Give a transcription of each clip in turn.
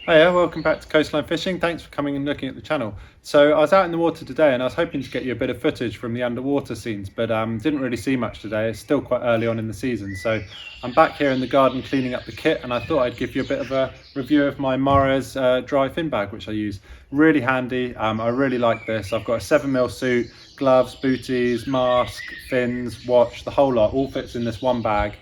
Hiya, welcome back to Coastline Fishing. Thanks for coming and looking at the channel. So I was out in the water today and I was hoping to get you a bit of footage from the underwater scenes, but didn't really see much today. It's still quite early on in the season. So I'm back here in the garden cleaning up the kit, and I thought I'd give you a bit of a review of my Mares dry fin bag, which I use. Really handy. I really like this. I've got a 7mm suit, gloves, booties, mask, fins, watch, the whole lot all fits in this one bag.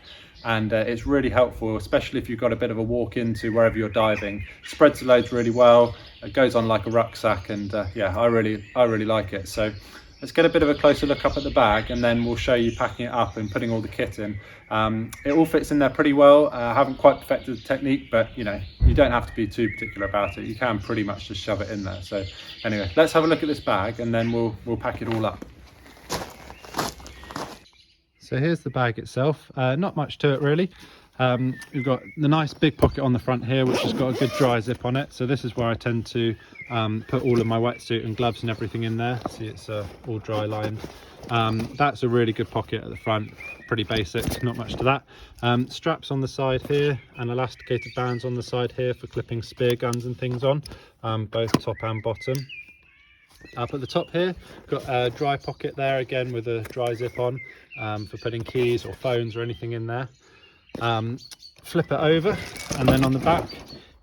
And it's really helpful, especially if you've got a bit of a walk into wherever you're diving. Spreads the loads really well. It goes on like a rucksack, and yeah, I really like it. So let's get a bit of a closer look up at the bag, and then we'll show you packing it up and putting all the kit in. It all fits in there pretty well. I haven't quite perfected the technique, but you know, you don't have to be too particular about it. You can pretty much just shove it in there. So anyway, let's have a look at this bag, and then we'll pack it all up. So here's the bag itself. Not much to it really. We've got the nice big pocket on the front here, which has got a good dry zip on it. So this is where I tend to put all of my wetsuit and gloves and everything in there. See, it's all dry lined. That's a really good pocket at the front. Pretty basic, not much to that. Straps on the side here and elasticated bands on the side here for clipping spear guns and things on, both top and bottom. Up at the top here, got a dry pocket there again with a dry zip on, for putting keys or phones or anything in there. Flip it over, and then on the back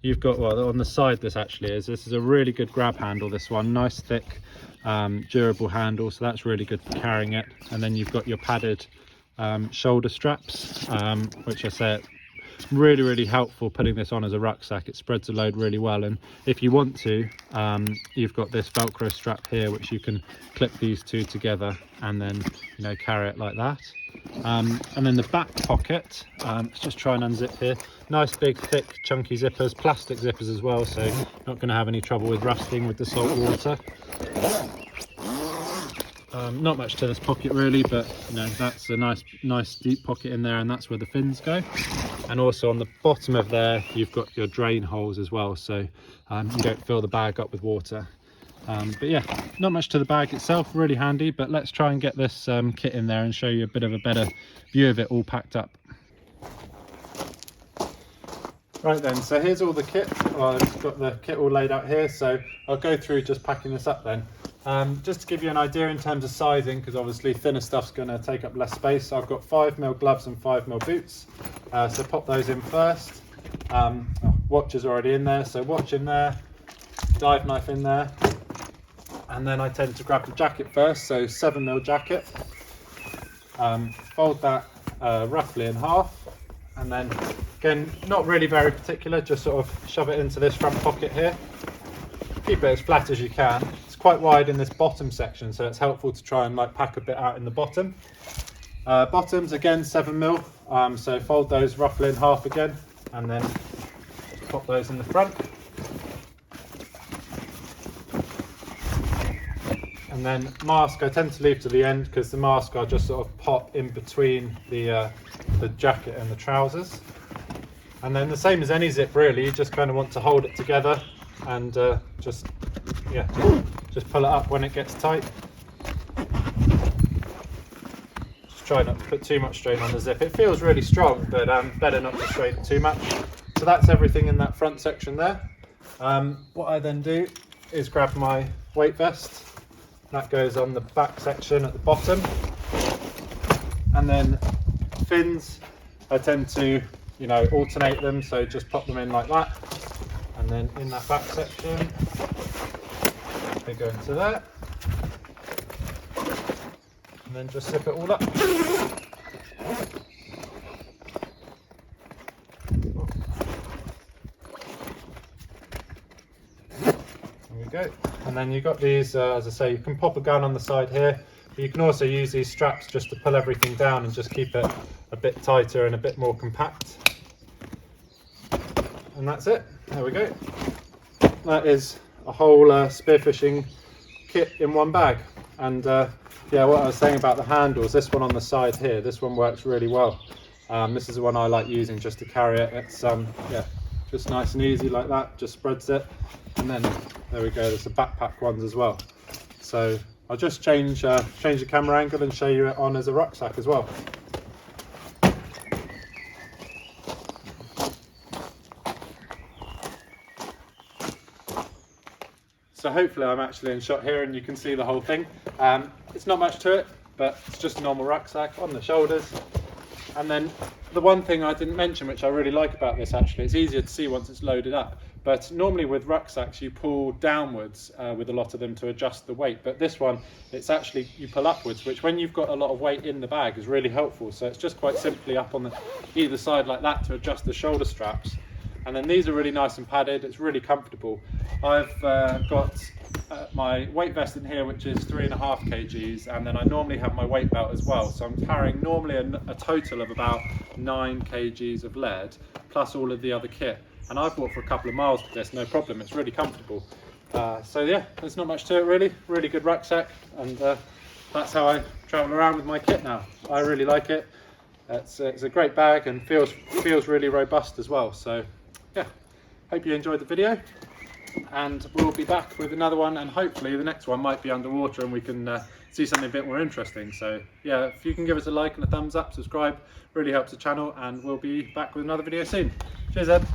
you've got, well, on the side this is a really good grab handle. This one, nice thick durable handle, so that's really good for carrying it. And then you've got your padded shoulder straps, which I say really helpful putting this on as a rucksack. It spreads the load really well, and if you want to, you've got this velcro strap here which you can clip these two together and then, you know, carry it like that. And then the back pocket, let's just try and unzip here. Nice big thick chunky zippers, plastic zippers as well, so not going to have any trouble with rusting with the salt water. Not much to this pocket really, but you know, that's a nice deep pocket in there, and that's where the fins go. And also on the bottom of there you've got your drain holes as well, so you don't fill the bag up with water. But yeah, not much to the bag itself, really handy. But let's try and get this kit in there and show you a bit of a better view of it all packed up. Right then, so here's all the kit. Well, I've got the kit all laid out here, so I'll go through just packing this up then. Just to give you an idea in terms of sizing, because obviously thinner stuff's going to take up less space, I've got 5mm gloves and 5mm boots, so pop those in first. Watch is already in there, so watch in there, dive knife in there, and then I tend to grab the jacket first, so 7mm jacket. Fold that roughly in half, and then again, not really very particular, just sort of shove it into this front pocket here. Keep it as flat as you can. It's quite wide in this bottom section, so it's helpful to try and like pack a bit out in the bottom. Bottoms again 7mm, so fold those roughly in half again, and then pop those in the front. And then mask I tend to leave to the end, because the mask I'll just sort of pop in between the jacket and the trousers. And then the same as any zip really, you just kind of want to hold it together and just pull it up when it gets tight. Just try not to put too much strain on the zip. It feels really strong, but better not to strain it too much. So that's everything in that front section there. What I then do is grab my weight vest. That goes on the back section at the bottom. And then fins, I tend to, you know, alternate them, so just pop them in like that. And then in that back section, they go into there. And then just zip it all up. There we go. And then you've got these, as I say, you can pop a gun on the side here, but you can also use these straps just to pull everything down and just keep it a bit tighter and a bit more compact. And that's it. There we go. That is a whole spearfishing kit in one bag. And yeah, what I was saying about the handles, this one on the side here, this one works really well. This is the one I like using just to carry it. It's yeah, just nice and easy like that, just spreads it. And then there we go, there's the backpack ones as well. So I'll just change the camera angle and show you it on as a rucksack as well. So hopefully I'm actually in shot here and you can see the whole thing. It's not much to it, but it's just a normal rucksack on the shoulders. And then the one thing I didn't mention, which I really like about this actually, it's easier to see once it's loaded up. But normally with rucksacks you pull downwards with a lot of them to adjust the weight, but this one it's actually you pull upwards, which when you've got a lot of weight in the bag is really helpful. So it's just quite simply up on the either side like that to adjust the shoulder straps. And then these are really nice and padded, it's really comfortable. I've got my weight vest in here, which is 3.5 kgs, and then I normally have my weight belt as well, so I'm carrying normally a total of about 9 kgs of lead plus all of the other kit, and I've walked for a couple of miles with this, no problem. It's really comfortable. So yeah, there's not much to it really good rucksack, and that's how I travel around with my kit now. I really like it. It's a great bag and feels really robust as well. So yeah, hope you enjoyed the video, and we'll be back with another one, and hopefully the next one might be underwater and we can see something a bit more interesting. So yeah, if you can give us a like and a thumbs up, subscribe, really helps the channel, and we'll be back with another video soon. Cheers Ed.